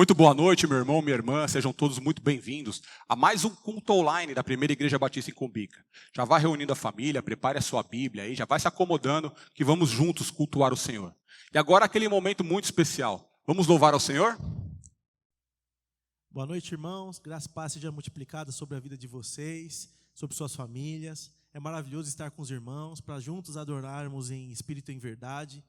Muito boa noite, meu irmão, minha irmã. Sejam todos muito bem-vindos a mais um culto online da Primeira Igreja Batista em Cumbica. Já vai reunindo a família, prepare a sua Bíblia aí, já vai se acomodando que vamos juntos cultuar o Senhor. E agora aquele momento muito especial. Vamos louvar ao Senhor? Boa noite, irmãos. Graça e paz seja multiplicada sobre a vida de vocês, sobre suas famílias. É maravilhoso estar com os irmãos para juntos adorarmos em espírito e em verdade,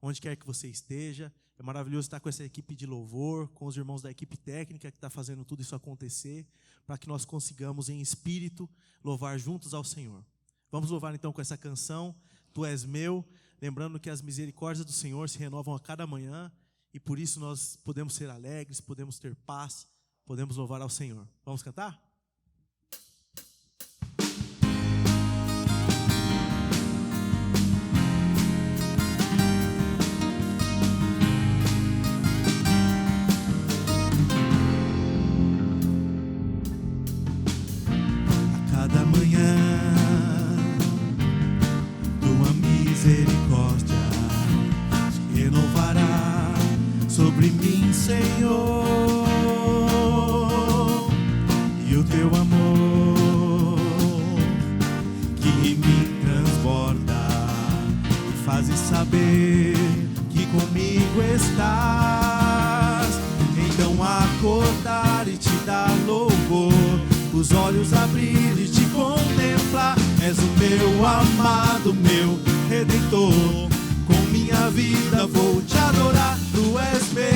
onde quer que você esteja. É maravilhoso estar com essa equipe de louvor, com os irmãos da equipe técnica que está fazendo tudo isso acontecer, para que nós consigamos em espírito louvar juntos ao Senhor. Vamos louvar então com essa canção, Tu És Meu, lembrando que as misericórdias do Senhor se renovam a cada manhã, e por isso nós podemos ser alegres, podemos ter paz, podemos louvar ao Senhor. Vamos cantar? Cada manhã, tua misericórdia se renovará sobre mim, Senhor, e o teu amor que em mim transborda e fazes saber que comigo estás. Então acordar e te dar louvor, os olhos abrir e te contemplar. És o meu amado, meu Redentor. Com minha vida vou te adorar. Tu és meu,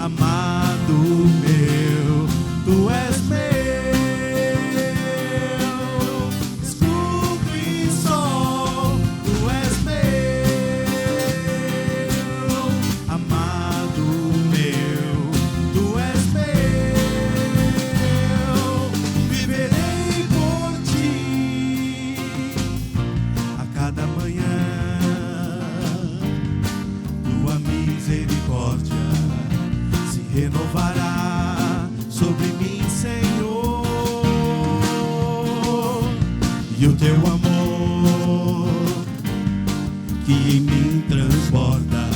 amado meu. Tu és meu, escudo e sol. Tu és meu, amado meu. Tu és meu, viverei por ti a cada manhã. Tua misericórdia se renovará sobre mim, Senhor, e o teu amor que em mim transborda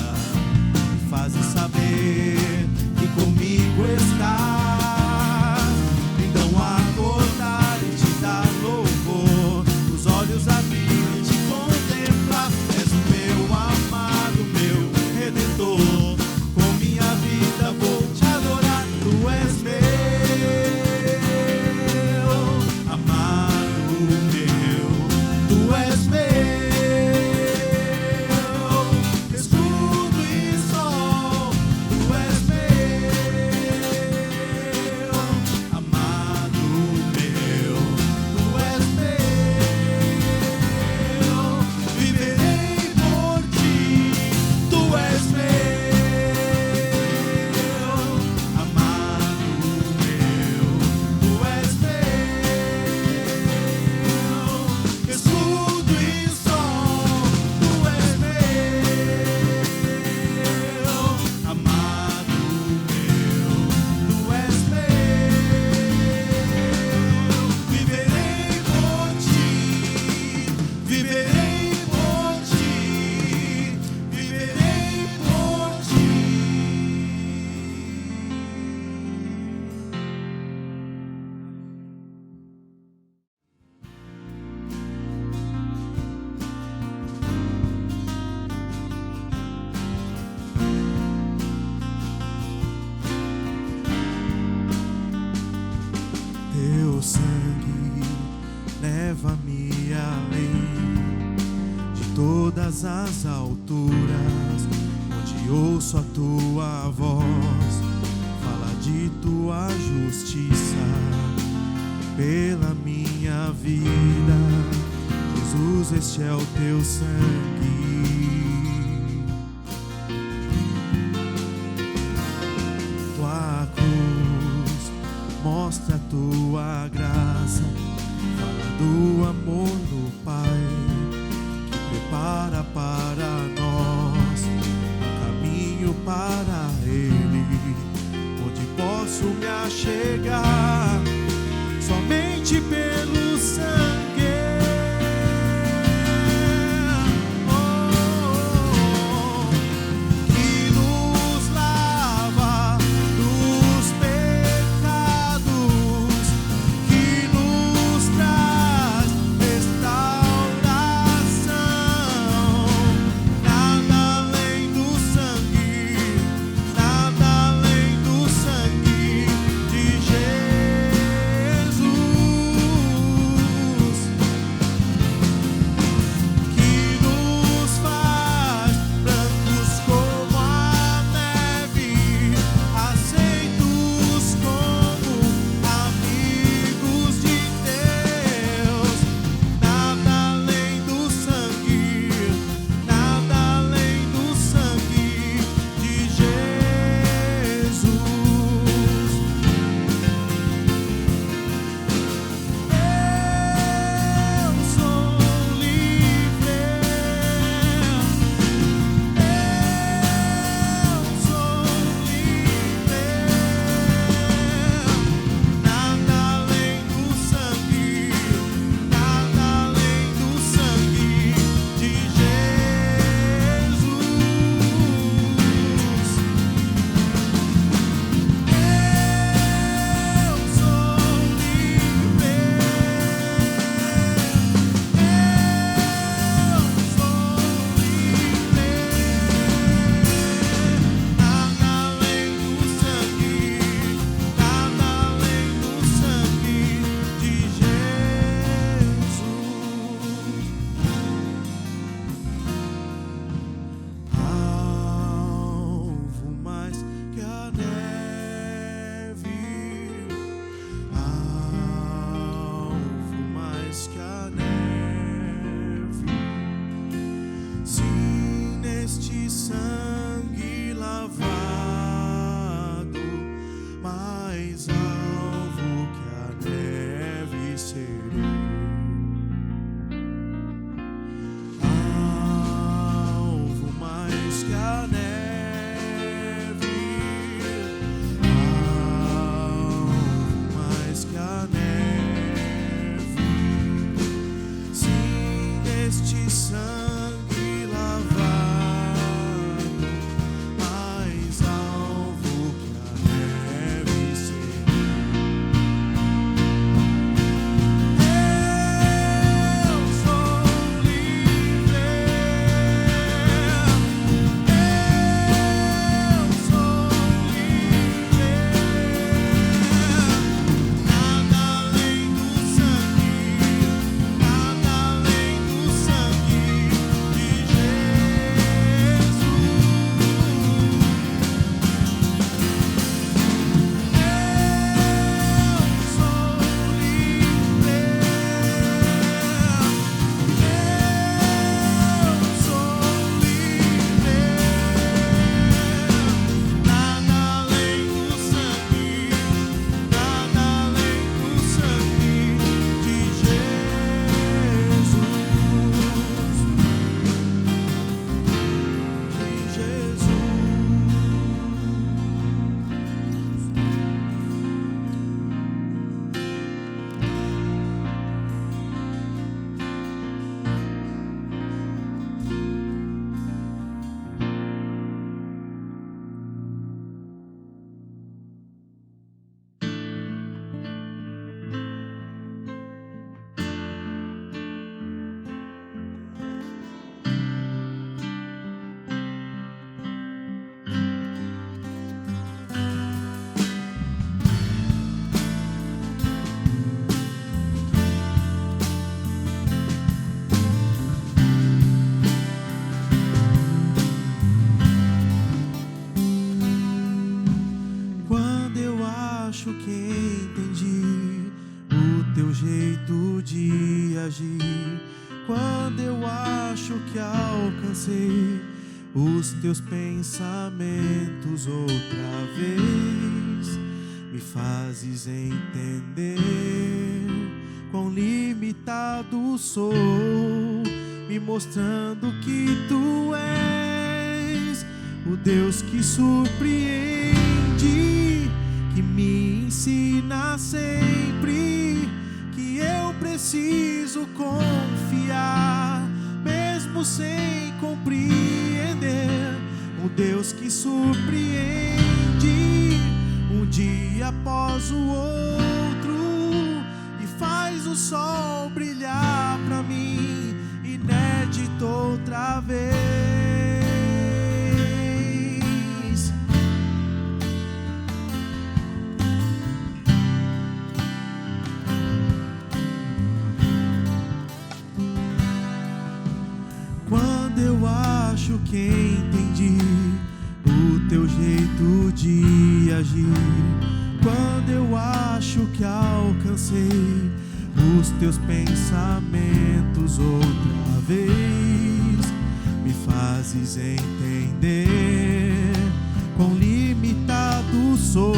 e fazes saber que comigo estás. Então acordar e te dar louvor, os olhos abrir e te contemplar. És o meu amado, meu Redentor. Com minha vida vou te adorar. Tu és meu, amado meu. Tu és meu, escudo e sol. Tu és meu, amado meu. Tu és meu, viverei por ti. Tu és meu, amado meu. Tu és meu, escudo e sol. Tu és meu, amado meu. Tu és meu, viverei por ti, viverei por ti, viverei por ti. Teu sangue leva-me além de todas as alturas, onde ouço a tua voz, fala de tua justiça pela minha vida. Jesus, este é o teu sangue. Tua cruz mostra a tua graça, fala do amor do Pai que prepara para nós um caminho para Ele, onde posso me achegar somente pelo sangue. Que luz que entendi o teu jeito de agir. Quando eu acho que alcancei os teus pensamentos outra vez, me fazes entender quão limitado sou, me mostrando que tu és o Deus que surpreende, que me ensina sempre que eu preciso confiar, mesmo sem compreender. Um Deus que surpreende um dia após o outro e faz o sol brilhar pra mim, inédito outra vez. Quando eu acho que entendi o teu jeito de agir, quando eu acho que alcancei os teus pensamentos outra vez, me fazes entender quão limitado sou,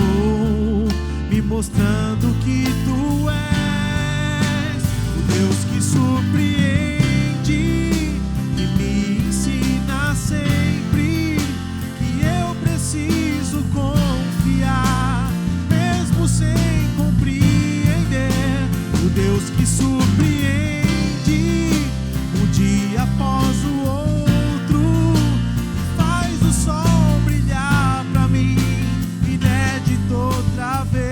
me mostrando que tu és o Deus que surpreende, que me ensina sempre que eu preciso confiar, mesmo sem compreender. O Deus que surpreende um dia após o outro e faz o sol brilhar pra mim, inédito outra vez.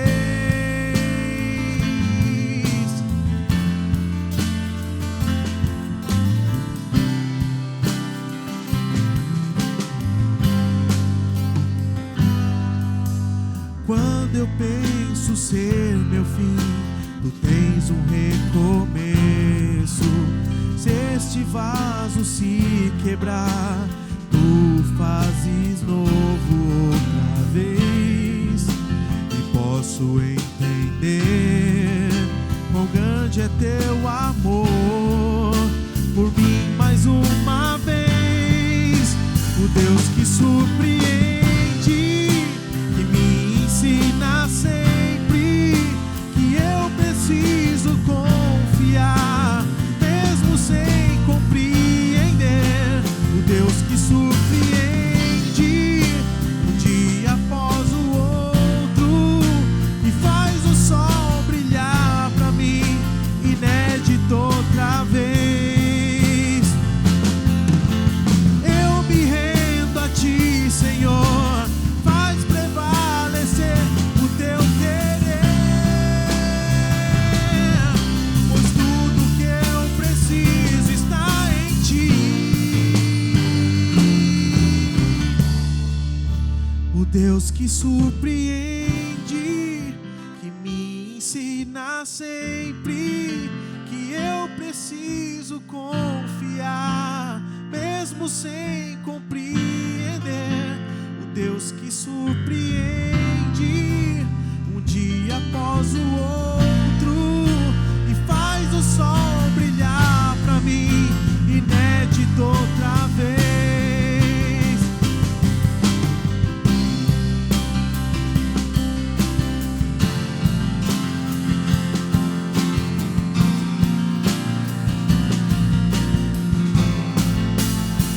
Quando eu penso ser meu fim, tu tens um recomeço. Se este vaso se quebrar, tu fazes novo outra vez. E posso entender quão grande é teu amor por mim mais uma vez. O Deus que surpreende, que me ensina sempre que eu preciso confiar, mesmo sem compreender. O Deus que surpreende um dia após o outro e faz o sol brilhar pra mim, inédito outra vez. Eu me rendo a ti, Senhor, faz prevalecer o teu querer, pois tudo que eu preciso está em ti. O Deus que surpreende, que me ensina sempre que eu preciso confiar, mesmo sem compreender. O Deus que surpreende um dia após o outro e faz o sol brilhar pra mim, inédito outra vez.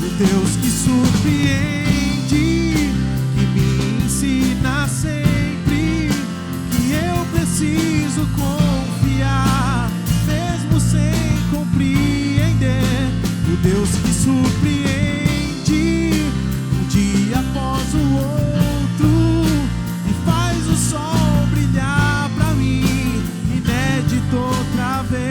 O Deus que surpreende, que me ensina sempre que eu preciso confiar, mesmo sem compreender. O Deus que surpreende um dia após o outro e faz o sol brilhar pra mim, inédito outra vez.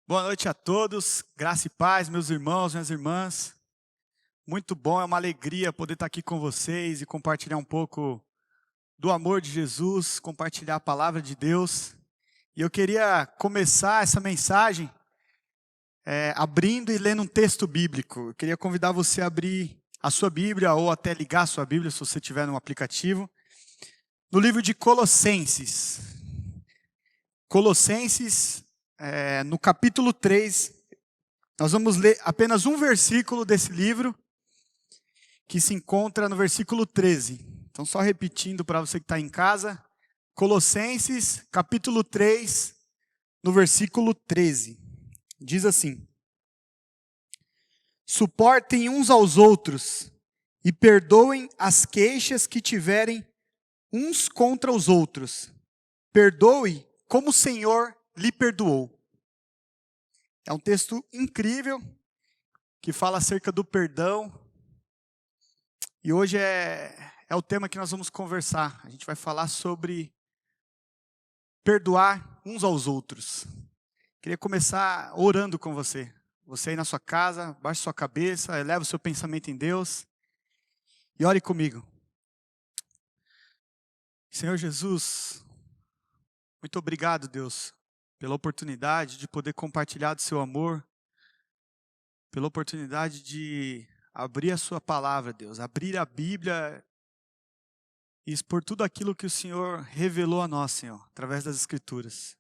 Boa noite a todos, graça e paz, meus irmãos, minhas irmãs. Muito bom, é uma alegria poder estar aqui com vocês e compartilhar um pouco do amor de Jesus, compartilhar a palavra de Deus. E eu queria começar essa mensagem abrindo e lendo um texto bíblico. Eu queria convidar você a abrir a sua Bíblia ou até ligar a sua Bíblia, se você tiver no aplicativo, no livro de Colossenses. Colossenses, no capítulo 3, nós vamos ler apenas um versículo desse livro, que se encontra no versículo 13. Então, só repetindo para você que está em casa, Colossenses, capítulo 3, no versículo 13. Diz assim: suportem uns aos outros e perdoem as queixas que tiverem uns contra os outros. Perdoe como o Senhor lhe perdoou. É um texto incrível que fala acerca do perdão. E hoje é o tema que nós vamos conversar. A gente vai falar sobre perdoar uns aos outros. Queria começar orando com você. Você aí na sua casa, baixe sua cabeça, eleva o seu pensamento em Deus e ore comigo. Senhor Jesus, muito obrigado, Deus, pela oportunidade de poder compartilhar do seu amor, pela oportunidade de abrir a sua palavra, Deus, abrir a Bíblia e expor tudo aquilo que o Senhor revelou a nós, Senhor, através das Escrituras.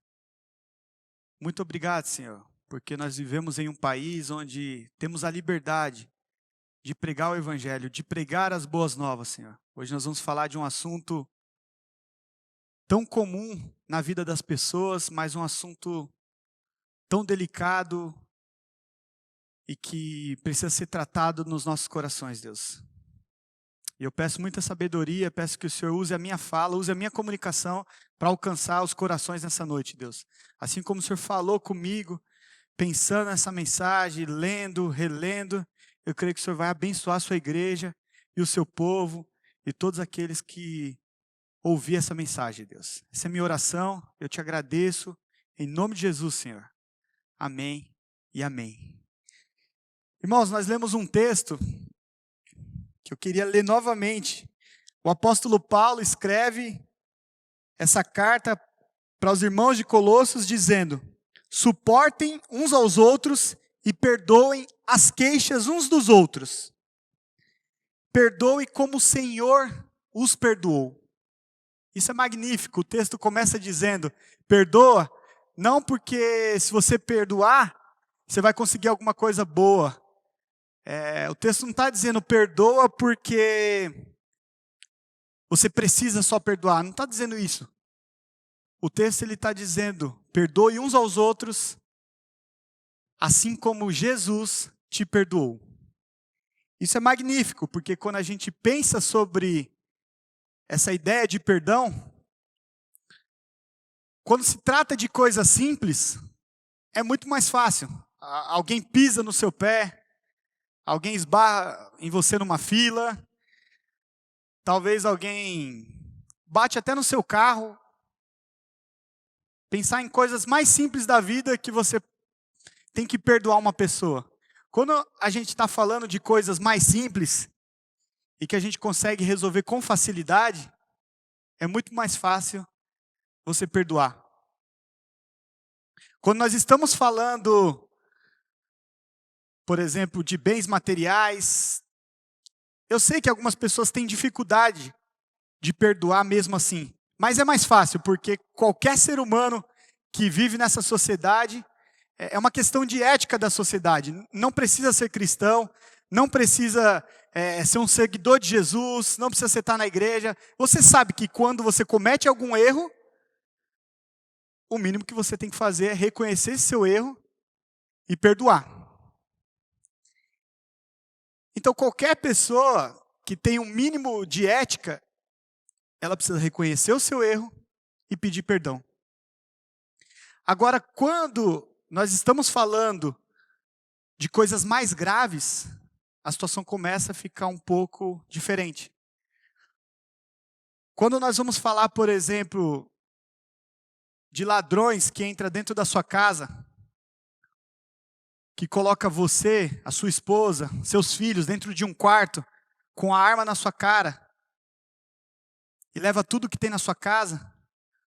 Muito obrigado, Senhor, porque nós vivemos em um país onde temos a liberdade de pregar o Evangelho, de pregar as boas novas, Senhor. Hoje nós vamos falar de um assunto tão comum na vida das pessoas, mas um assunto tão delicado e que precisa ser tratado nos nossos corações, Deus. E eu peço muita sabedoria, peço que o Senhor use a minha fala, use a minha comunicação para alcançar os corações nessa noite, Deus. Assim como o Senhor falou comigo, pensando nessa mensagem, lendo, relendo, eu creio que o Senhor vai abençoar a sua igreja e o seu povo e todos aqueles que ouvir essa mensagem, Deus. Essa é a minha oração, eu te agradeço, em nome de Jesus, Senhor. Amém e amém. Irmãos, nós lemos um texto que eu queria ler novamente. O apóstolo Paulo escreve essa carta para os irmãos de Colossos dizendo: suportem uns aos outros e perdoem as queixas uns dos outros. Perdoe como o Senhor os perdoou. Isso é magnífico. O texto começa dizendo: perdoa, não porque se você perdoar, você vai conseguir alguma coisa boa. O texto não está dizendo perdoa porque você precisa só perdoar. Não está dizendo isso. O texto está dizendo: perdoe uns aos outros, assim como Jesus te perdoou. Isso é magnífico, porque quando a gente pensa sobre essa ideia de perdão, quando se trata de coisa simples, é muito mais fácil. Alguém pisa no seu pé, alguém esbarra em você numa fila, talvez alguém bate até no seu carro. Pensar em coisas mais simples da vida que você tem que perdoar uma pessoa. Quando a gente está falando de coisas mais simples e que a gente consegue resolver com facilidade, é muito mais fácil você perdoar. Quando nós estamos falando, por exemplo, de bens materiais, eu sei que algumas pessoas têm dificuldade de perdoar mesmo assim, mas é mais fácil, porque qualquer ser humano que vive nessa sociedade, é uma questão de ética da sociedade. Não precisa ser cristão, não precisa ser um seguidor de Jesus, não precisa estar na igreja. Você sabe que quando você comete algum erro, o mínimo que você tem que fazer é reconhecer esse seu erro e perdoar. Então, qualquer pessoa que tem um mínimo de ética, ela precisa reconhecer o seu erro e pedir perdão. Agora, quando nós estamos falando de coisas mais graves, a situação começa a ficar um pouco diferente. Quando nós vamos falar, por exemplo, de ladrões que entram dentro da sua casa, que coloca você, a sua esposa, seus filhos dentro de um quarto com a arma na sua cara e leva tudo que tem na sua casa,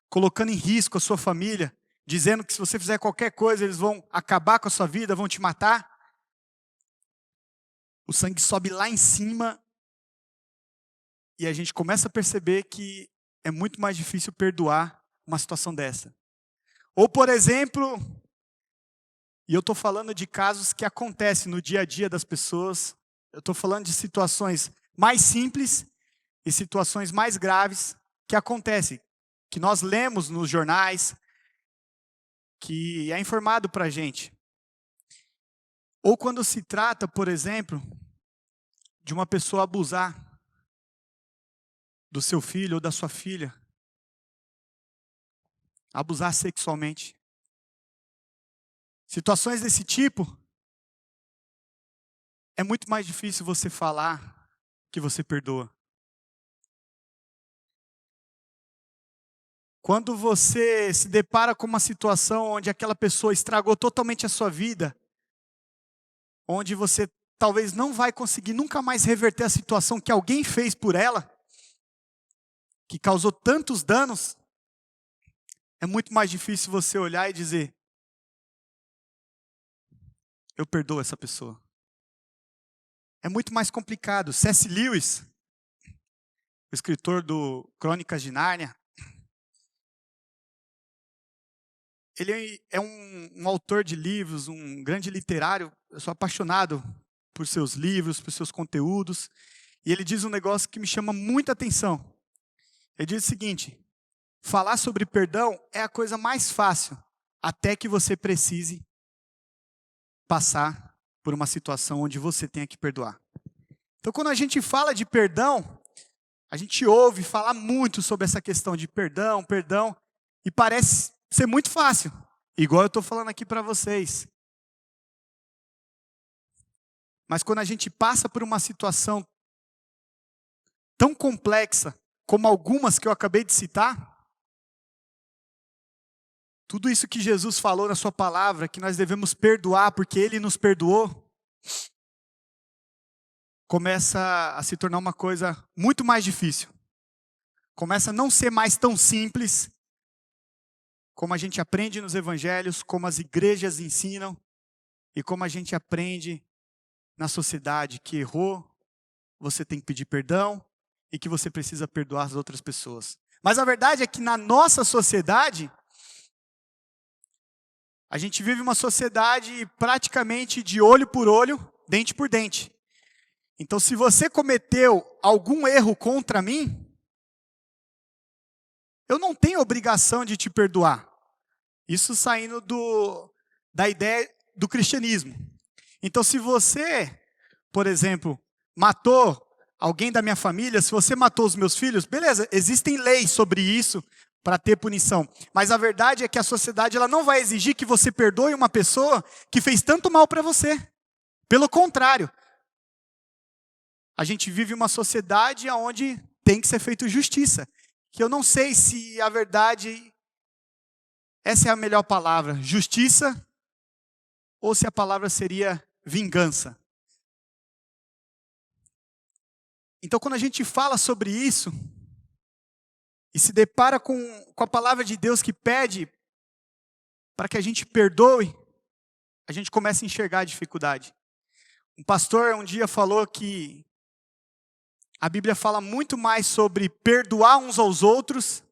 colocando em risco a sua família, dizendo que se você fizer qualquer coisa eles vão acabar com a sua vida, vão te matar, o sangue sobe lá em cima e a gente começa a perceber que é muito mais difícil perdoar uma situação dessa. Ou, por exemplo, e eu estou falando de casos que acontecem no dia a dia das pessoas, eu estou falando de situações mais simples e situações mais graves que acontecem, que nós lemos nos jornais, que é informado para a gente. Ou quando se trata, por exemplo, de uma pessoa abusar do seu filho ou da sua filha, abusar sexualmente. Situações desse tipo, é muito mais difícil você falar que você perdoa. Quando você se depara com uma situação onde aquela pessoa estragou totalmente a sua vida, onde você talvez não vai conseguir nunca mais reverter a situação que alguém fez por ela, que causou tantos danos, é muito mais difícil você olhar e dizer: eu perdoo essa pessoa. É muito mais complicado. C.S. Lewis, o escritor do Crônicas de Nárnia, ele é um autor de livros, um grande literário. Eu sou apaixonado por seus livros, por seus conteúdos. E ele diz um negócio que me chama muita atenção. Ele diz o seguinte: falar sobre perdão é a coisa mais fácil, até que você precise passar por uma situação onde você tenha que perdoar. Então, quando a gente fala de perdão, a gente ouve falar muito sobre essa questão de perdão, e parece ser muito fácil, igual eu estou falando aqui para vocês. Mas quando a gente passa por uma situação tão complexa como algumas que eu acabei de citar, tudo isso que Jesus falou na sua palavra, que nós devemos perdoar porque Ele nos perdoou, começa a se tornar uma coisa muito mais difícil. Começa a não ser mais tão simples, como a gente aprende nos evangelhos, como as igrejas ensinam, e como a gente aprende na sociedade, que errou, você tem que pedir perdão, e que você precisa perdoar as outras pessoas. Mas a verdade é que na nossa sociedade, a gente vive uma sociedade praticamente de olho por olho, dente por dente. Então, se você cometeu algum erro contra mim, eu não tenho obrigação de te perdoar. Isso saindo da ideia do cristianismo. Então, se você, por exemplo, matou alguém da minha família, se você matou os meus filhos, beleza, existem leis sobre isso, para ter punição. Mas a verdade é que a sociedade ela não vai exigir que você perdoe uma pessoa que fez tanto mal para você. Pelo contrário. A gente vive uma sociedade onde tem que ser feita justiça. Que eu não sei se a verdade, essa é a melhor palavra, justiça, ou se a palavra seria vingança. Então, quando a gente fala sobre isso, e se depara com a palavra de Deus que pede para que a gente perdoe, a gente começa a enxergar a dificuldade. Um pastor um dia falou que a Bíblia fala muito mais sobre perdoar uns aos outros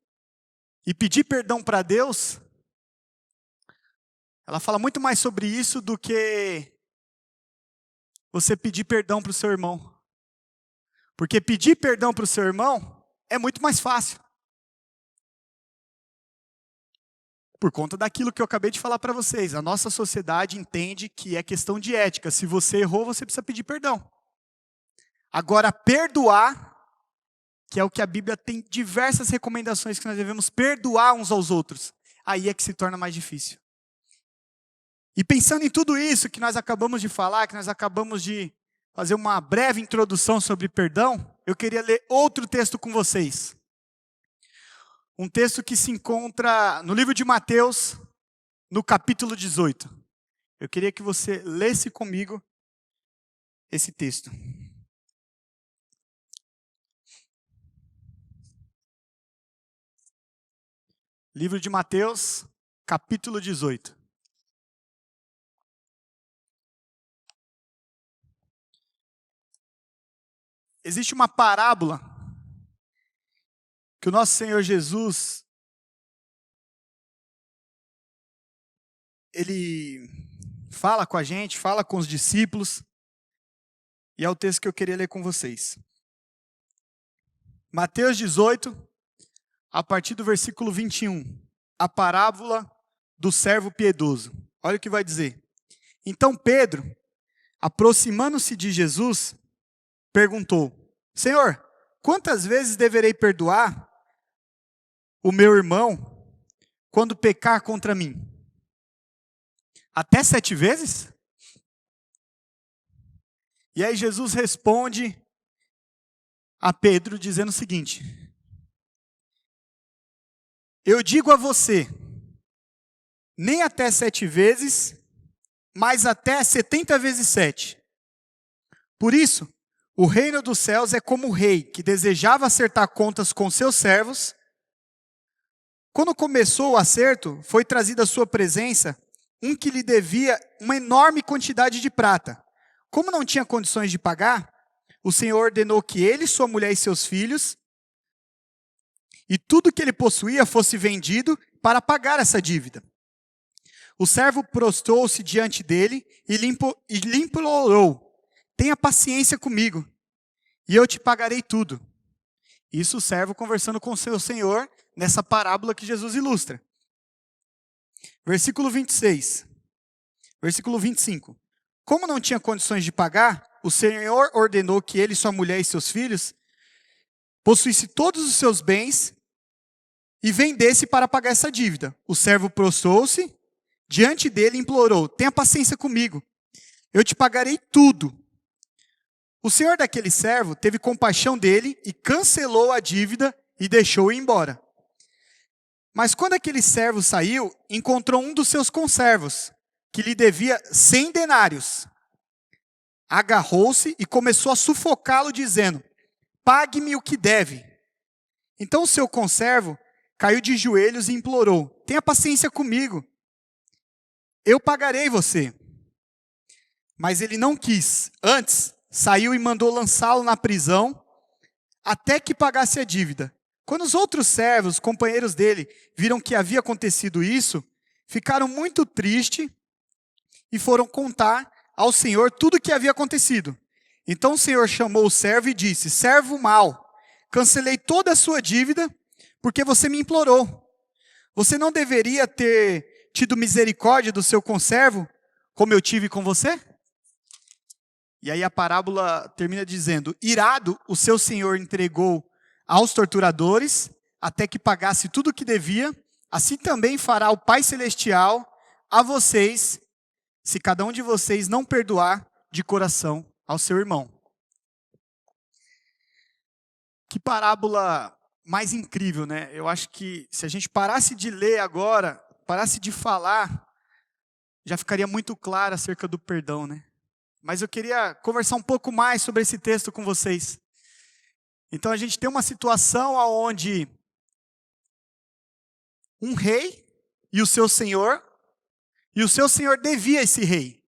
e pedir perdão para Deus. Ela fala muito mais sobre isso do que você pedir perdão para o seu irmão. Porque pedir perdão para o seu irmão é muito mais fácil. Por conta daquilo que eu acabei de falar para vocês. A nossa sociedade entende que é questão de ética. Se você errou, você precisa pedir perdão. Agora, perdoar, que é o que a Bíblia tem diversas recomendações que nós devemos perdoar uns aos outros. Aí é que se torna mais difícil. E pensando em tudo isso que nós acabamos de falar, que nós acabamos de fazer uma breve introdução sobre perdão, eu queria ler outro texto com vocês. Um texto que se encontra no livro de Mateus, no capítulo 18. Eu queria que você lesse comigo esse texto. Livro de Mateus, capítulo 18. Existe uma parábola que o nosso Senhor Jesus, ele fala com a gente, fala com os discípulos, e é o texto que eu queria ler com vocês. Mateus 18, a partir do versículo 21, a parábola do servo piedoso. Olha o que vai dizer. Então Pedro, aproximando-se de Jesus, perguntou: Senhor, quantas vezes deverei perdoar o meu irmão quando pecar contra mim? Até 7 vezes? E aí Jesus responde a Pedro dizendo o seguinte: eu digo a você, nem até 7 vezes, mas até 70 vezes 7. Por isso, o reino dos céus é como o rei que desejava acertar contas com seus servos. Quando começou o acerto, foi trazido à sua presença um que lhe devia uma enorme quantidade de prata. Como não tinha condições de pagar, o Senhor ordenou que ele, sua mulher e seus filhos, e tudo que ele possuía fosse vendido para pagar essa dívida. O servo prostrou-se diante dele e lhe implorou: tenha paciência comigo, e eu te pagarei tudo. Isso o servo conversando com seu senhor, nessa parábola que Jesus ilustra. Versículo 26. Versículo 25. Como não tinha condições de pagar, o Senhor ordenou que ele, sua mulher e seus filhos possuísse todos os seus bens e vendesse para pagar essa dívida. O servo prostrou-se diante dele e implorou: tenha paciência comigo, eu te pagarei tudo. O senhor daquele servo teve compaixão dele e cancelou a dívida e deixou-o ir embora. Mas quando aquele servo saiu, encontrou um dos seus conservos, que lhe devia 100 denários. Agarrou-se e começou a sufocá-lo, dizendo: pague-me o que deve. Então o seu conservo caiu de joelhos e implorou: tenha paciência comigo, eu pagarei você. Mas ele não quis. Antes, saiu e mandou lançá-lo na prisão até que pagasse a dívida. Quando os outros servos, companheiros dele, viram que havia acontecido isso, ficaram muito tristes e foram contar ao Senhor tudo o que havia acontecido. Então o Senhor chamou o servo e disse: servo mau, cancelei toda a sua dívida porque você me implorou. Você não deveria ter tido misericórdia do seu conservo, como eu tive com você? E aí a parábola termina dizendo: irado, o seu senhor entregou aos torturadores, até que pagasse tudo o que devia. Assim também fará o Pai Celestial a vocês, se cada um de vocês não perdoar de coração ao seu irmão. Que parábola mais incrível, né? Eu acho que se a gente parasse de ler agora, parasse de falar, já ficaria muito claro acerca do perdão, né? Mas eu queria conversar um pouco mais sobre esse texto com vocês. Então a gente tem uma situação onde um rei e o seu senhor devia esse rei.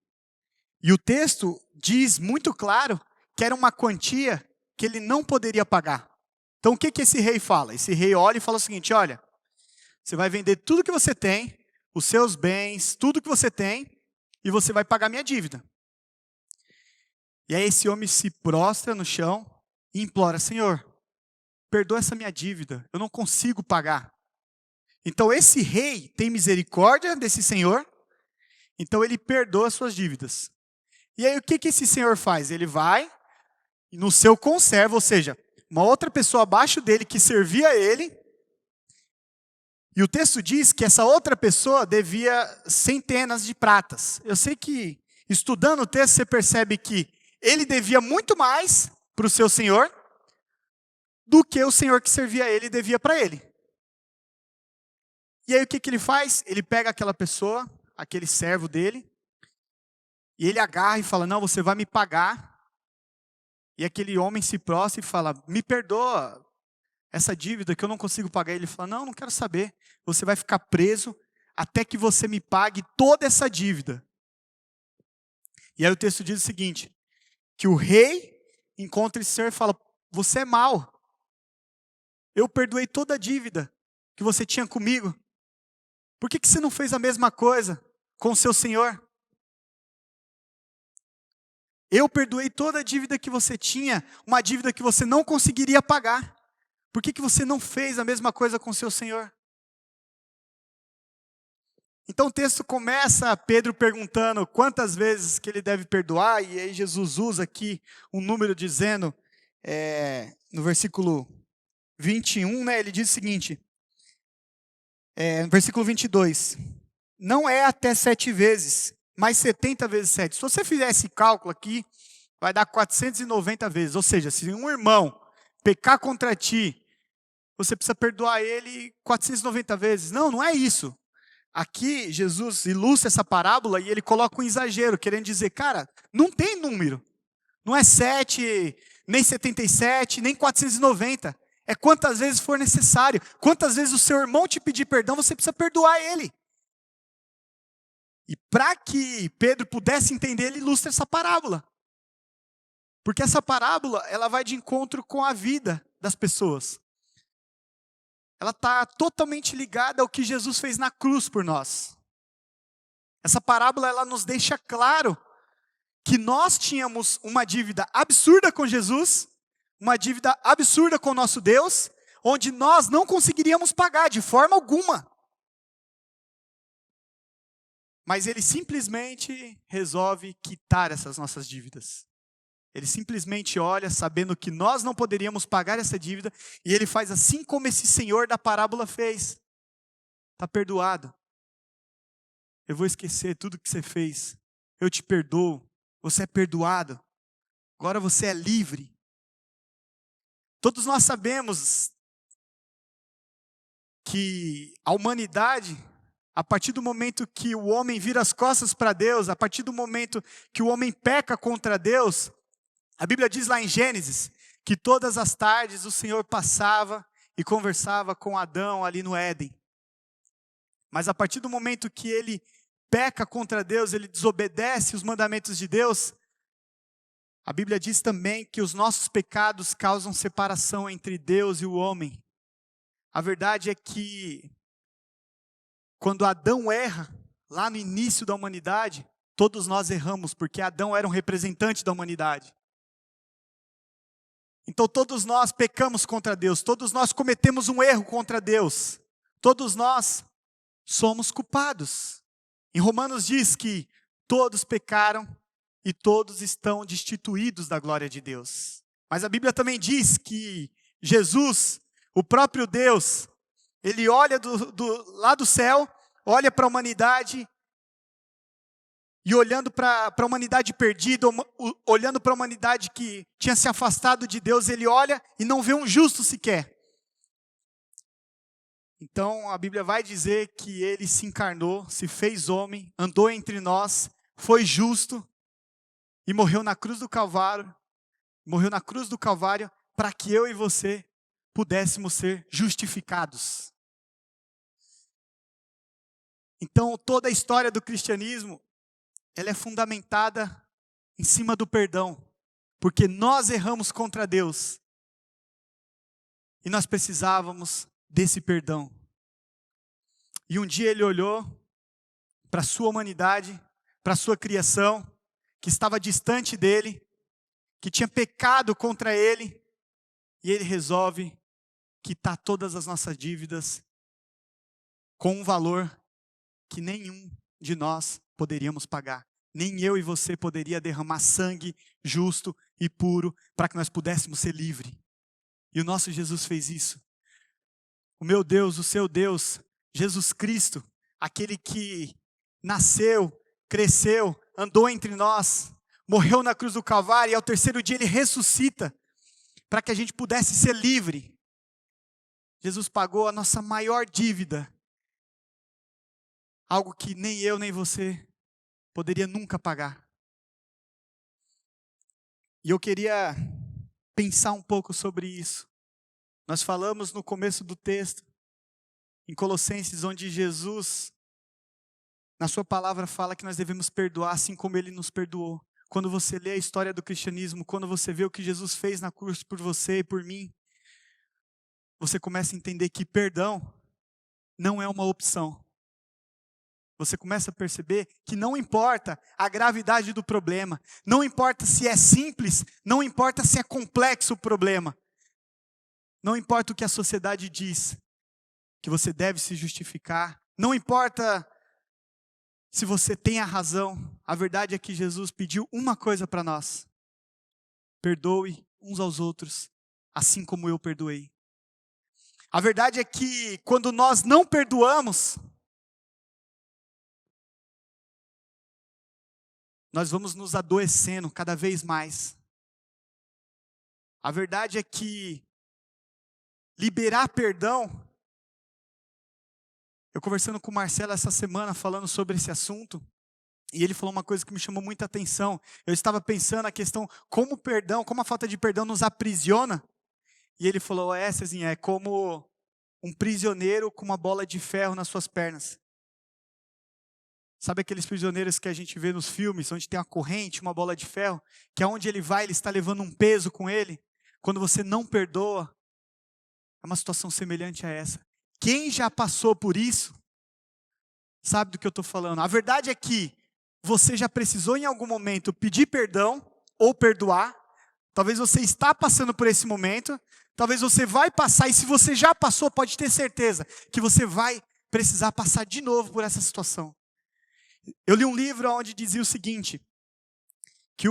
E o texto diz muito claro que era uma quantia que ele não poderia pagar. Então o que esse rei fala? Esse rei olha e fala o seguinte: olha, você vai vender tudo que você tem, os seus bens, tudo que você tem, e você vai pagar minha dívida. E aí esse homem se prostra no chão e implora: Senhor, perdoa essa minha dívida, eu não consigo pagar. Então esse rei tem misericórdia desse senhor, então ele perdoa as suas dívidas. E aí o que esse senhor faz? Ele vai no seu conservo, ou seja, uma outra pessoa abaixo dele que servia a ele, e o texto diz que essa outra pessoa devia centenas de pratas. Eu sei que estudando o texto você percebe que ele devia muito mais para o seu senhor do que o senhor que servia a ele devia para ele. E aí o que ele faz? Ele pega aquela pessoa, aquele servo dele, E ele agarra e fala, não, você vai me pagar. E aquele homem se prostra e fala, me perdoa essa dívida que eu não consigo pagar. Ele fala, não quero saber. Você vai ficar preso até que você me pague toda essa dívida. E aí o texto diz o seguinte, que o rei encontra esse senhor e fala, você é mau. Eu perdoei toda a dívida que você tinha comigo. Por que você não fez a mesma coisa com o seu senhor? Eu perdoei toda a dívida que você tinha, uma dívida que você não conseguiria pagar. Por que você não fez a mesma coisa com o seu senhor? Então o texto começa Pedro perguntando quantas vezes que ele deve perdoar, e aí Jesus usa aqui um número dizendo, no versículo 21, né, ele diz o seguinte, no versículo 22, não é até 7 vezes, mas 70 vezes 7. Se você fizer esse cálculo aqui, vai dar 490 vezes. Ou seja, se um irmão pecar contra ti, você precisa perdoar ele 490 vezes. Não é isso. Aqui, Jesus ilustra essa parábola e ele coloca um exagero, querendo dizer, cara, não tem número. Não é 7, nem 77, nem 490. É quantas vezes for necessário. Quantas vezes o seu irmão te pedir perdão, você precisa perdoar ele. E para que Pedro pudesse entender, ele ilustra essa parábola. Porque essa parábola, ela vai de encontro com a vida das pessoas. Ela está totalmente ligada ao que Jesus fez na cruz por nós. Essa parábola, ela nos deixa claro que nós tínhamos uma dívida absurda com Jesus, uma dívida absurda com o nosso Deus, onde nós não conseguiríamos pagar de forma alguma. Mas ele simplesmente resolve quitar essas nossas dívidas. Ele simplesmente olha, sabendo que nós não poderíamos pagar essa dívida, e ele faz assim como esse senhor da parábola fez. Está perdoado. Eu vou esquecer tudo que você fez. Eu te perdoo. Você é perdoado. Agora você é livre. Todos nós sabemos que a humanidade, a partir do momento que o homem vira as costas para Deus, a partir do momento que o homem peca contra Deus, a Bíblia diz lá em Gênesis, que todas as tardes o Senhor passava e conversava com Adão ali no Éden. Mas a partir do momento que ele peca contra Deus, ele desobedece os mandamentos de Deus, a Bíblia diz também que os nossos pecados causam separação entre Deus e o homem. A verdade é que quando Adão erra, lá no início da humanidade, todos nós erramos, porque Adão era um representante da humanidade. Então todos nós pecamos contra Deus, todos nós cometemos um erro contra Deus, todos nós somos culpados. Em Romanos diz que todos pecaram e todos estão destituídos da glória de Deus. Mas a Bíblia também diz que Jesus, o próprio Deus, ele olha lá do céu, olha para a humanidade, e olhando para a humanidade perdida, olhando para a humanidade que tinha se afastado de Deus, ele olha e não vê um justo sequer. Então a Bíblia vai dizer que ele se encarnou, se fez homem, andou entre nós, foi justo e morreu na cruz do Calvário, para que eu e você pudéssemos ser justificados. Então toda a história do cristianismo, ela é fundamentada em cima do perdão, porque nós erramos contra Deus e nós precisávamos desse perdão. E um dia ele olhou para a sua humanidade, para a sua criação, que estava distante dele, que tinha pecado contra ele, e ele resolve quitar todas as nossas dívidas com um valor que nenhum de nós poderíamos pagar. Nem eu e você poderia derramar sangue justo e puro para que nós pudéssemos ser livres. E o nosso Jesus fez isso. O meu Deus, o seu Deus, Jesus Cristo, aquele que nasceu, cresceu, andou entre nós, morreu na cruz do Calvário e ao terceiro dia ele ressuscita para que a gente pudesse ser livre. Jesus pagou a nossa maior dívida, algo que nem eu nem você poderia nunca pagar. E eu queria pensar um pouco sobre isso. Nós falamos no começo do texto, em Colossenses, onde Jesus, na sua palavra, fala que nós devemos perdoar assim como Ele nos perdoou. Quando você lê a história do cristianismo, quando você vê o que Jesus fez na cruz por você e por mim, você começa a entender que perdão não é uma opção. Você começa a perceber que não importa a gravidade do problema, não importa se é simples, não importa se é complexo o problema, não importa o que a sociedade diz, que você deve se justificar, não importa se você tem a razão, a verdade é que Jesus pediu uma coisa para nós: perdoe uns aos outros, assim como eu perdoei. A verdade é que quando nós não perdoamos, nós vamos nos adoecendo cada vez mais. A verdade é que liberar perdão, eu conversando com o Marcelo essa semana, falando sobre esse assunto, e ele falou uma coisa que me chamou muita atenção. Eu estava pensando a questão, como o perdão, como a falta de perdão nos aprisiona, e ele falou, Cezinha, é como um prisioneiro com uma bola de ferro nas suas pernas. Sabe aqueles prisioneiros que a gente vê nos filmes, onde tem uma corrente, uma bola de ferro, que aonde ele vai, ele está levando um peso com ele? Quando você não perdoa, é uma situação semelhante a essa. Quem já passou por isso, sabe do que eu estou falando. A verdade é que você já precisou em algum momento pedir perdão ou perdoar. Talvez você está passando por esse momento, talvez você vai passar, e se você já passou, pode ter certeza que você vai precisar passar de novo por essa situação. Eu li um livro onde dizia o seguinte, que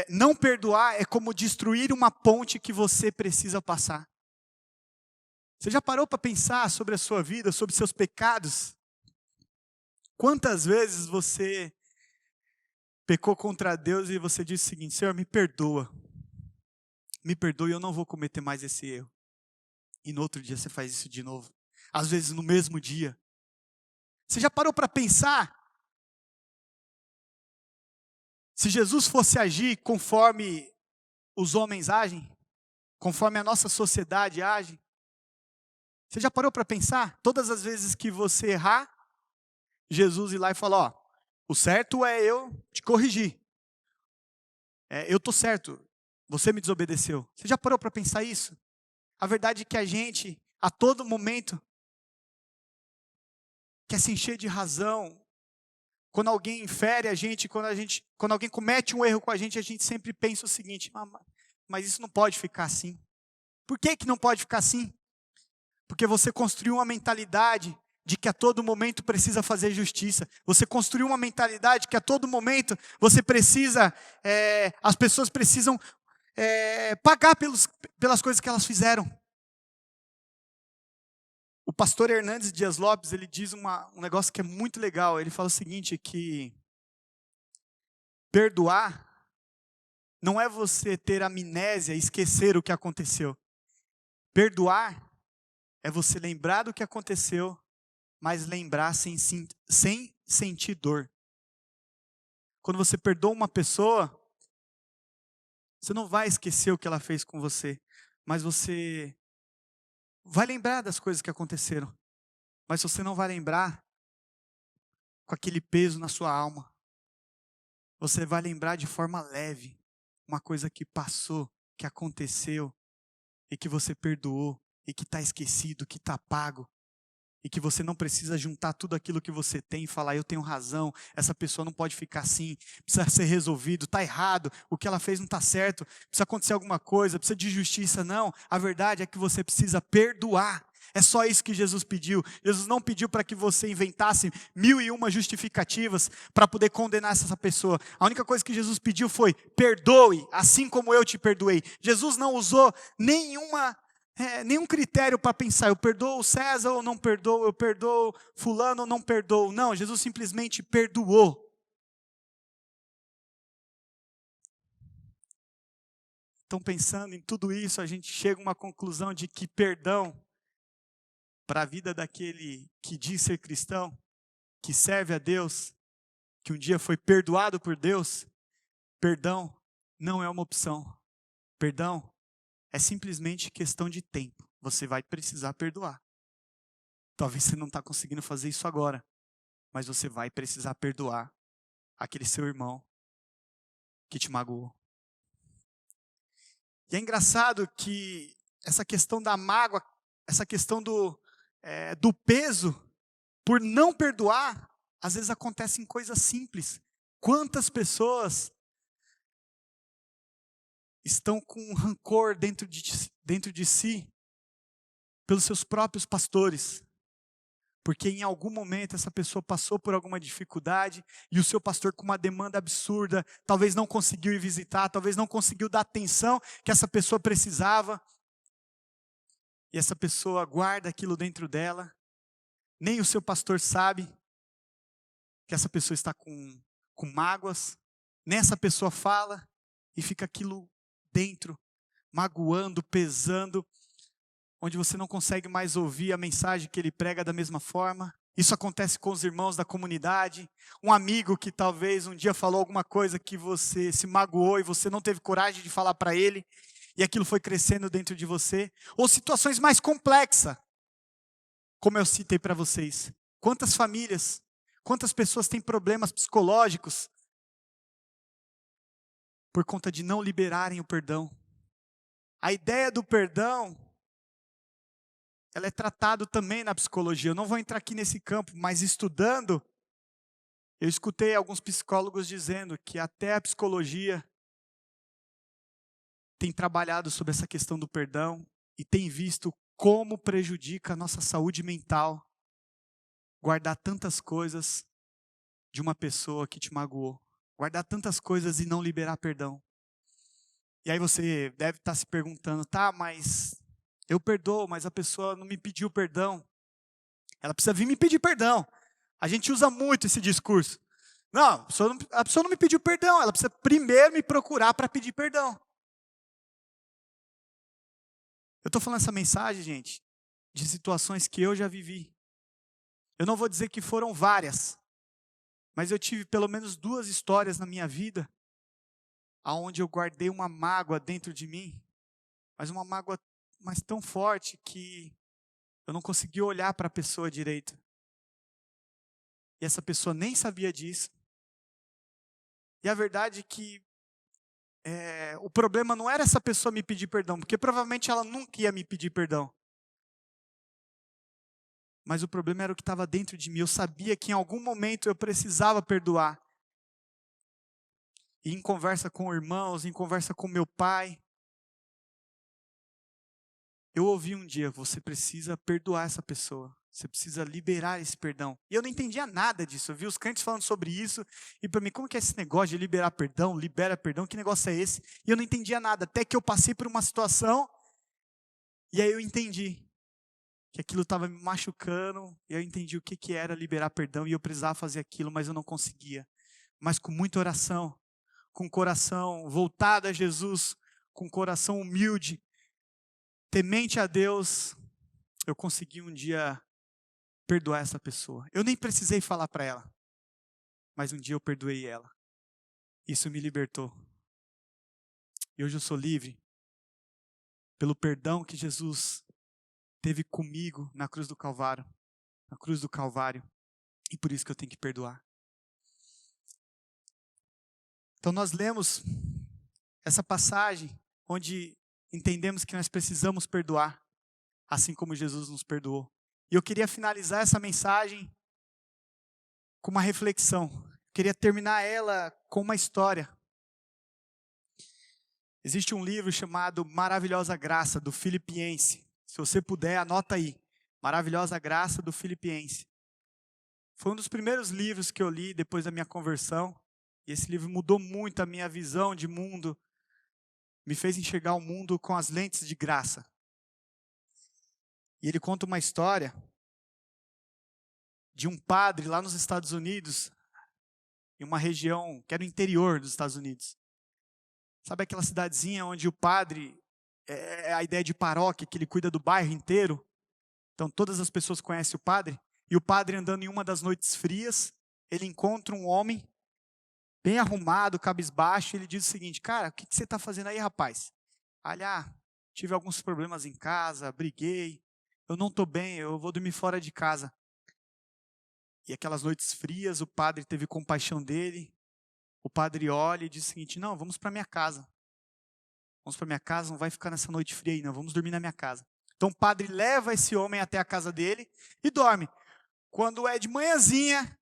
não perdoar é como destruir uma ponte que você precisa passar. Você já parou para pensar sobre a sua vida, sobre seus pecados? Quantas vezes você pecou contra Deus e você disse o seguinte: Senhor, me perdoa, eu não vou cometer mais esse erro. E no outro dia você faz isso de novo. Às vezes no mesmo dia. Você já parou para pensar? Se Jesus fosse agir conforme os homens agem, conforme a nossa sociedade age, você já parou para pensar? Todas as vezes que você errar, Jesus ir lá e falar, o certo é eu te corrigir. Eu estou certo, você me desobedeceu. Você já parou para pensar isso? A verdade é que a gente, a todo momento, quer se encher de razão. Quando alguém infere a gente, quando alguém comete um erro com a gente sempre pensa o seguinte, mas isso não pode ficar assim. Por que não pode ficar assim? Porque você construiu uma mentalidade de que a todo momento precisa fazer justiça. Você construiu uma mentalidade que a todo momento você precisa, as pessoas precisam pagar pelas coisas que elas fizeram. O pastor Hernandes Dias Lopes, ele diz um negócio que é muito legal. Ele fala o seguinte, que perdoar não é você ter amnésia e esquecer o que aconteceu. Perdoar é você lembrar do que aconteceu, mas lembrar sem sentir dor. Quando você perdoa uma pessoa, você não vai esquecer o que ela fez com você, mas você vai lembrar das coisas que aconteceram. Mas você não vai lembrar com aquele peso na sua alma. Você vai lembrar de forma leve uma coisa que passou, que aconteceu, e que você perdoou, e que está esquecido, que está pago, e que você não precisa juntar tudo aquilo que você tem e falar, eu tenho razão, essa pessoa não pode ficar assim, precisa ser resolvido, está errado, o que ela fez não está certo, precisa acontecer alguma coisa, precisa de justiça. Não, a verdade é que você precisa perdoar. É só isso que Jesus pediu. Jesus não pediu para que você inventasse 1001 justificativas para poder condenar essa pessoa. A única coisa que Jesus pediu foi, perdoe, assim como eu te perdoei. Jesus não usou nenhum critério para pensar, eu perdoo César ou não perdoo, eu perdoo fulano ou não perdoo. Não, Jesus simplesmente perdoou. Então, pensando em tudo isso, a gente chega a uma conclusão de que perdão, para a vida daquele que diz ser cristão, que serve a Deus, que um dia foi perdoado por Deus, perdão não é uma opção. Perdão é simplesmente questão de tempo. Você vai precisar perdoar. Talvez você não está conseguindo fazer isso agora, mas você vai precisar perdoar aquele seu irmão que te magoou. E é engraçado que essa questão da mágoa, essa questão do peso por não perdoar, às vezes acontece em coisas simples. Quantas pessoas estão com rancor dentro de si pelos seus próprios pastores? Porque em algum momento essa pessoa passou por alguma dificuldade e o seu pastor, com uma demanda absurda, talvez não conseguiu ir visitar, talvez não conseguiu dar a atenção que essa pessoa precisava. E essa pessoa guarda aquilo dentro dela. Nem o seu pastor sabe que essa pessoa está com mágoas. Nem essa pessoa fala e fica aquilo dentro, magoando, pesando, onde você não consegue mais ouvir a mensagem que ele prega da mesma forma. Isso acontece com os irmãos da comunidade, um amigo que talvez um dia falou alguma coisa que você se magoou e você não teve coragem de falar para ele, e aquilo foi crescendo dentro de você, ou situações mais complexas, como eu citei para vocês. Quantas famílias, quantas pessoas têm problemas psicológicos por conta de não liberarem o perdão? A ideia do perdão, ela é tratada também na psicologia. Eu não vou entrar aqui nesse campo, mas estudando, eu escutei alguns psicólogos dizendo que até a psicologia tem trabalhado sobre essa questão do perdão e tem visto como prejudica a nossa saúde mental guardar tantas coisas de uma pessoa que te magoou. Guardar tantas coisas e não liberar perdão. E aí você deve estar se perguntando, tá, mas eu perdoo, mas a pessoa não me pediu perdão. Ela precisa vir me pedir perdão. A gente usa muito esse discurso. Não, a pessoa não me pediu perdão, ela precisa primeiro me procurar para pedir perdão. Eu estou falando essa mensagem, gente, de situações que eu já vivi. Eu não vou dizer que foram várias, mas eu tive pelo menos 2 histórias na minha vida aonde eu guardei uma mágoa dentro de mim, mas uma mágoa tão forte que eu não consegui olhar para a pessoa direito. E essa pessoa nem sabia disso. E a verdade é que o problema não era essa pessoa me pedir perdão, porque provavelmente ela nunca ia me pedir perdão. Mas o problema era o que estava dentro de mim. Eu sabia que em algum momento eu precisava perdoar. E em conversa com irmãos, em conversa com meu pai, eu ouvi um dia, você precisa perdoar essa pessoa. Você precisa liberar esse perdão. E eu não entendia nada disso. Eu vi os crentes falando sobre isso. E para mim, como que é esse negócio de liberar perdão? Libera perdão, que negócio é esse? E eu não entendia nada. Até que eu passei por uma situação. E aí eu entendi que aquilo estava me machucando. E eu entendi o que era liberar perdão. E eu precisava fazer aquilo, mas eu não conseguia. Mas com muita oração, com o coração voltado a Jesus, com o coração humilde, temente a Deus, eu consegui um dia perdoar essa pessoa. Eu nem precisei falar para ela, mas um dia eu perdoei ela. Isso me libertou. E hoje eu sou livre pelo perdão que Jesus teve comigo na cruz do Calvário. Na cruz do Calvário. E por isso que eu tenho que perdoar. Então nós lemos essa passagem onde entendemos que nós precisamos perdoar, assim como Jesus nos perdoou. E eu queria finalizar essa mensagem com uma reflexão. Eu queria terminar ela com uma história. Existe um livro chamado Maravilhosa Graça, do Filipense. Se você puder, anota aí. Maravilhosa Graça, do Filipense. Foi um dos primeiros livros que eu li depois da minha conversão. E esse livro mudou muito a minha visão de mundo. Me fez enxergar o mundo com as lentes de graça. E ele conta uma história de um padre lá nos Estados Unidos, em uma região que era o interior dos Estados Unidos. Sabe aquela cidadezinha onde o padre, é a ideia de paróquia, que ele cuida do bairro inteiro? Então todas as pessoas conhecem o padre. E o padre, andando em uma das noites frias, ele encontra um homem bem arrumado, cabisbaixo, e ele diz o seguinte: cara, o que você está fazendo aí, rapaz? olha, tive alguns problemas em casa, briguei, eu não estou bem, eu vou dormir fora de casa. E aquelas noites frias, o padre teve compaixão dele, o padre olha e diz o seguinte, não, vamos para minha casa. Vamos para minha casa, não vai ficar nessa noite fria aí não, vamos dormir na minha casa. Então o padre leva esse homem até a casa dele e dorme. Quando é de manhãzinha,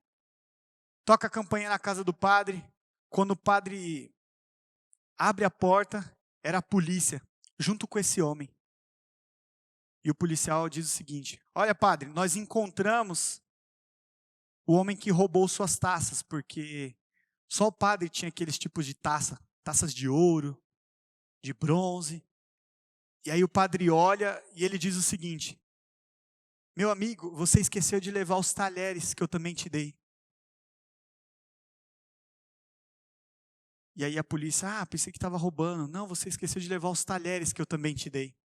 toca a campainha na casa do padre. Quando o padre abre a porta, era a polícia, junto com esse homem. E o policial diz o seguinte, olha padre, nós encontramos o homem que roubou suas taças, porque só o padre tinha aqueles tipos de taça, taças de ouro, de bronze. E aí o padre olha e ele diz o seguinte, meu amigo, você esqueceu de levar os talheres que eu também te dei. E aí a polícia, pensei que estava roubando. Não, você esqueceu de levar os talheres que eu também te dei.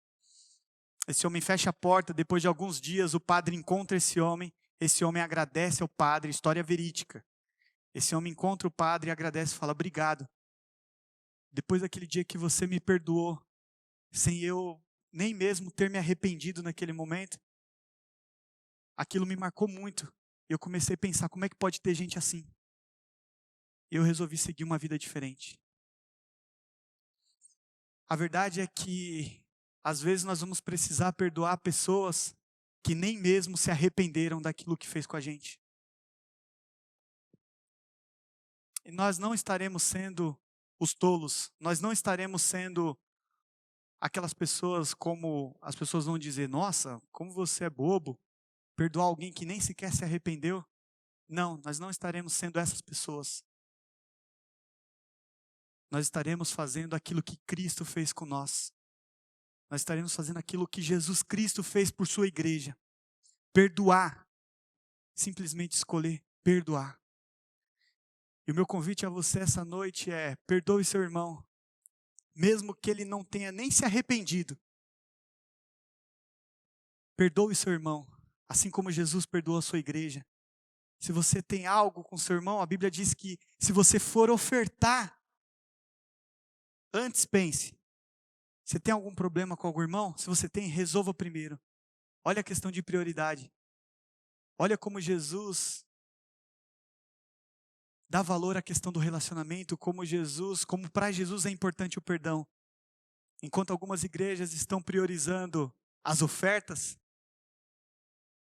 Esse homem fecha a porta, depois de alguns dias o padre encontra esse homem agradece ao padre, história verídica. Esse homem encontra o padre e agradece e fala, obrigado. Depois daquele dia que você me perdoou, sem eu nem mesmo ter me arrependido naquele momento, aquilo me marcou muito. Eu comecei a pensar, como é que pode ter gente assim? Eu resolvi seguir uma vida diferente. A verdade é que, às vezes, nós vamos precisar perdoar pessoas que nem mesmo se arrependeram daquilo que fez com a gente. E nós não estaremos sendo os tolos, nós não estaremos sendo aquelas pessoas como as pessoas vão dizer, nossa, como você é bobo, perdoar alguém que nem sequer se arrependeu. Não, nós não estaremos sendo essas pessoas. Nós estaremos fazendo aquilo que Cristo fez com nós. Nós estaremos fazendo aquilo que Jesus Cristo fez por sua igreja. Perdoar. Simplesmente escolher perdoar. E o meu convite a você essa noite é, perdoe seu irmão, mesmo que ele não tenha nem se arrependido. Perdoe seu irmão, assim como Jesus perdoou a sua igreja. Se você tem algo com seu irmão, a Bíblia diz que se você for ofertar, antes pense, você tem algum problema com algum irmão? Se você tem, resolva primeiro. Olha a questão de prioridade. Olha como Jesus dá valor à questão do relacionamento, como para Jesus é importante o perdão. Enquanto algumas igrejas estão priorizando as ofertas,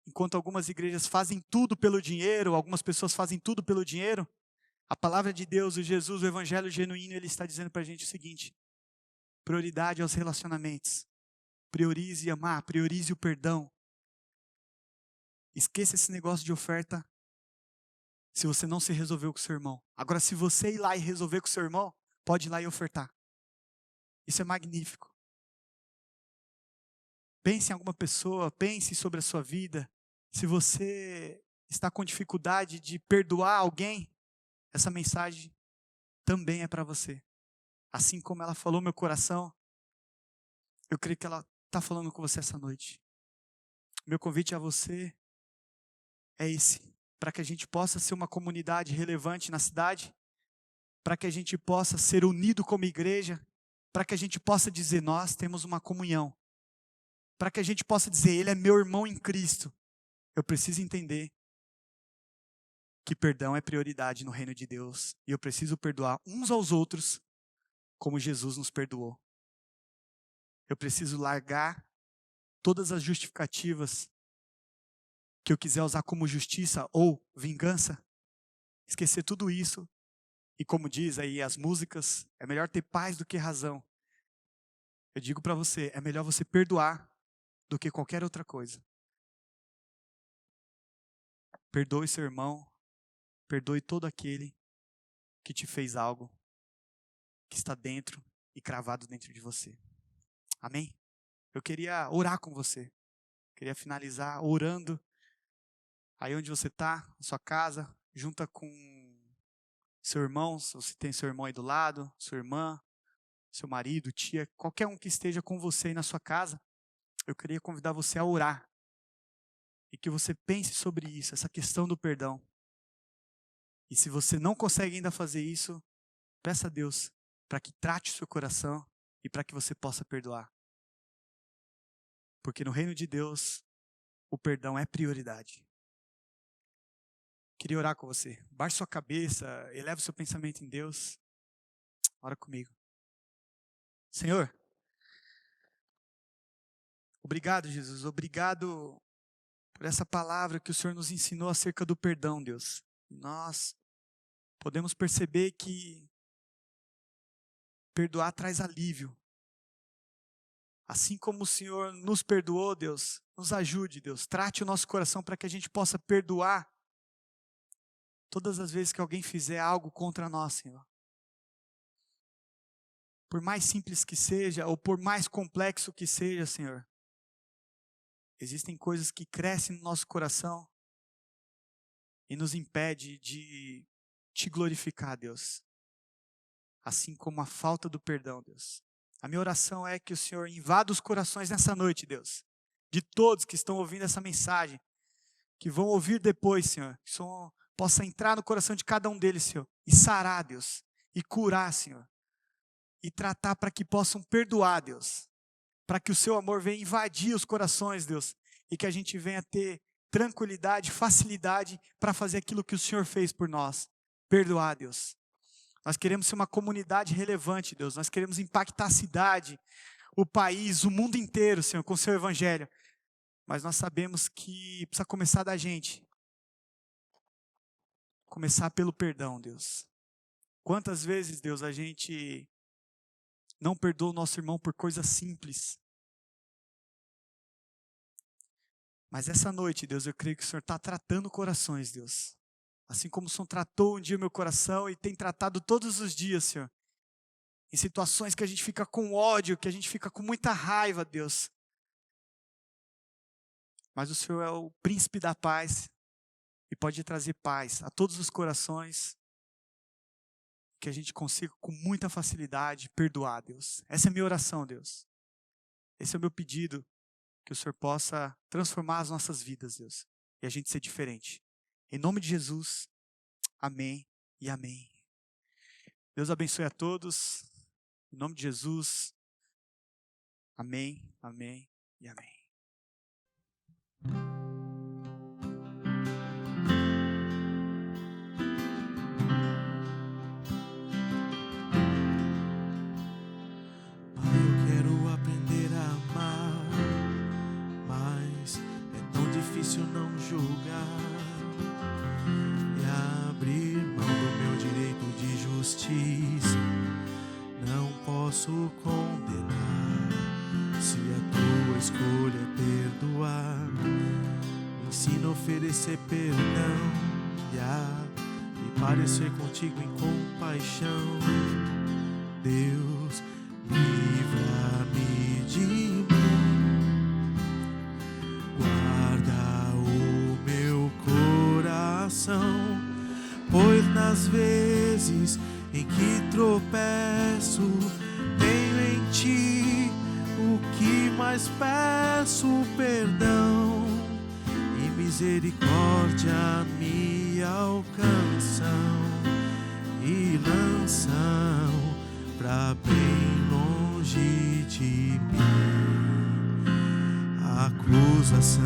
enquanto algumas igrejas fazem tudo pelo dinheiro, algumas pessoas fazem tudo pelo dinheiro, a palavra de Deus, o Jesus, o evangelho genuíno, ele está dizendo para a gente o seguinte, prioridade aos relacionamentos, priorize amar, priorize o perdão, esqueça esse negócio de oferta, se você não se resolveu com o seu irmão. Agora, se você ir lá e resolver com o seu irmão, pode ir lá e ofertar. Isso é magnífico. Pense em alguma pessoa, pense sobre a sua vida. Se você está com dificuldade de perdoar alguém, essa mensagem também é para você. Assim como ela falou meu coração, eu creio que ela está falando com você essa noite. Meu convite a você é esse. Para que a gente possa ser uma comunidade relevante na cidade, para que a gente possa ser unido como igreja, para que a gente possa dizer, nós temos uma comunhão, para que a gente possa dizer, ele é meu irmão em Cristo. Eu preciso entender que perdão é prioridade no reino de Deus, e eu preciso perdoar uns aos outros, como Jesus nos perdoou. Eu preciso largar todas as justificativas que eu quiser usar como justiça ou vingança, esquecer tudo isso, e como diz aí as músicas, é melhor ter paz do que razão. Eu digo para você, é melhor você perdoar do que qualquer outra coisa. Perdoe seu irmão, perdoe todo aquele que te fez algo, que está dentro e cravado dentro de você. Amém? Eu queria orar com você, queria finalizar orando. Aí onde você está, na sua casa, junta com seu irmão, se você tem seu irmão aí do lado, sua irmã, seu marido, tia, qualquer um que esteja com você aí na sua casa, eu queria convidar você a orar. E que você pense sobre isso, essa questão do perdão. E se você não consegue ainda fazer isso, peça a Deus para que trate o seu coração e para que você possa perdoar. Porque no reino de Deus, o perdão é prioridade. Queria orar com você. Baixe sua cabeça, eleve o seu pensamento em Deus. Ora comigo. Senhor, obrigado, Jesus. Obrigado por essa palavra que o Senhor nos ensinou acerca do perdão, Deus. Nós podemos perceber que perdoar traz alívio. Assim como o Senhor nos perdoou, Deus, nos ajude, Deus. Trate o nosso coração para que a gente possa perdoar todas as vezes que alguém fizer algo contra nós, Senhor. Por mais simples que seja, ou por mais complexo que seja, Senhor, existem coisas que crescem no nosso coração e nos impede de te glorificar, Deus. Assim como a falta do perdão, Deus. A minha oração é que o Senhor invada os corações nessa noite, Deus. De todos que estão ouvindo essa mensagem, que vão ouvir depois, Senhor. Que o Senhor possa entrar no coração de cada um deles, Senhor. E sarar, Deus. E curar, Senhor. E tratar para que possam perdoar, Deus. Para que o seu amor venha invadir os corações, Deus. E que a gente venha ter tranquilidade, facilidade para fazer aquilo que o Senhor fez por nós. Perdoar, Deus. Nós queremos ser uma comunidade relevante, Deus. Nós queremos impactar a cidade, o país, o mundo inteiro, Senhor, com o seu evangelho. Mas nós sabemos que precisa começar da gente. Começar pelo perdão, Deus. Quantas vezes, Deus, a gente não perdoa o nosso irmão por coisas simples. Mas essa noite, Deus, eu creio que o Senhor está tratando corações, Deus. Assim como o Senhor tratou um dia o meu coração e tem tratado todos os dias, Senhor. Em situações que a gente fica com ódio, que a gente fica com muita raiva, Deus. Mas o Senhor é o príncipe da paz e pode trazer paz a todos os corações. Que a gente consiga com muita facilidade perdoar, Deus. Essa é a minha oração, Deus. Esse é o meu pedido. Que o Senhor possa transformar as nossas vidas, Deus. E a gente ser diferente. Em nome de Jesus, amém e amém. Deus abençoe a todos. Em nome de Jesus, amém, amém e amém. Pai, eu quero aprender a amar, mas é tão difícil não julgar. Abrir mão do meu direito de justiça, não posso condenar. Se a tua escolha é perdoar, me ensina a oferecer perdão e parecer contigo em compaixão. Deus, livra-me de mim, guarda o meu coração. Pois nas vezes em que tropeço, tenho em ti o que mais peço, perdão e misericórdia me alcançam e lançam pra bem longe de mim a acusação.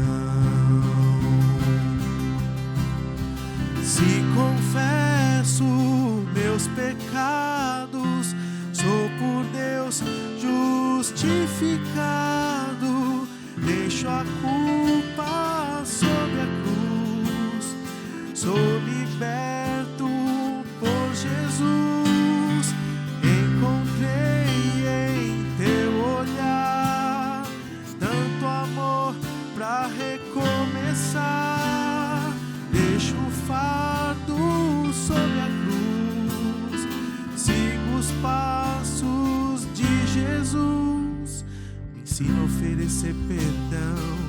Se confesso meus pecados, sou por Deus justificado. Deixo a culpa sob a cruz, sou liberto por Jesus. Encontrei em teu olhar tanto amor pra recomeçar. Deixo o fardo sobre a cruz, sigo os passos de Jesus. Me ensina a oferecer perdão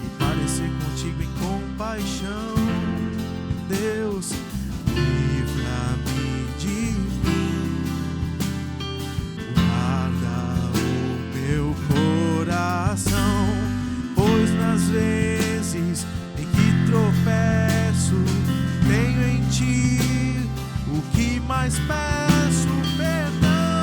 e parecer contigo em compaixão. Deus, livra-me de mim, guarda o meu coração, pois nas vezes em que tropeço, tenho em ti o que mais peço, perdão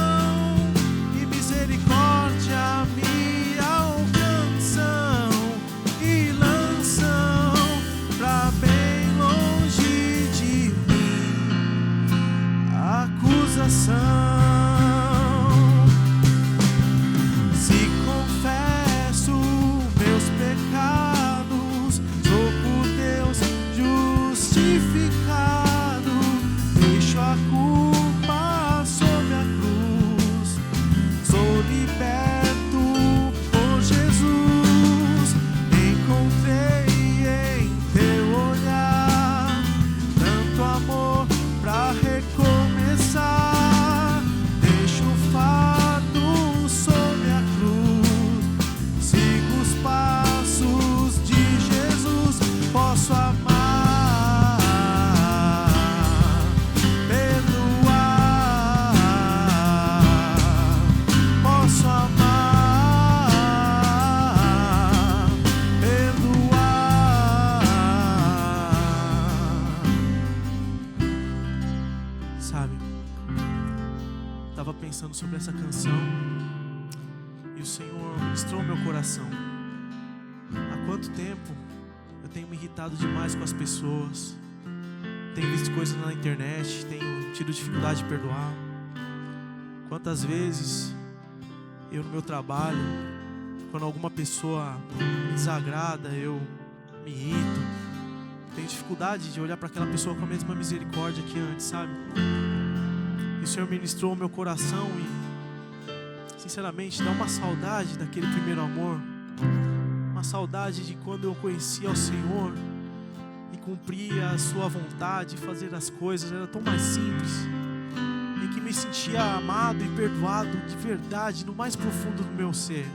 pensando sobre essa canção e o Senhor ministrou meu coração. Há quanto tempo eu tenho me irritado demais com as pessoas, tenho visto coisas na internet, tenho tido dificuldade de perdoar. Quantas vezes eu no meu trabalho, quando alguma pessoa me desagrada, eu me irrito, tenho dificuldade de olhar para aquela pessoa com a mesma misericórdia que antes, sabe? E o Senhor ministrou o meu coração e, sinceramente, dá uma saudade daquele primeiro amor, uma saudade de quando eu conhecia o Senhor e cumpria a sua vontade, fazer as coisas, era tão mais simples, e que me sentia amado e perdoado de verdade, no mais profundo do meu ser,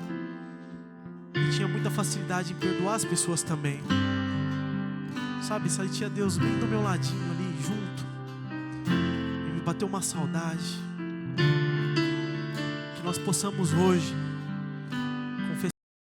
e tinha muita facilidade em perdoar as pessoas também, sabe, sentia Deus bem do meu ladinho ali, junto, e me bateu uma saudade, que nós possamos hoje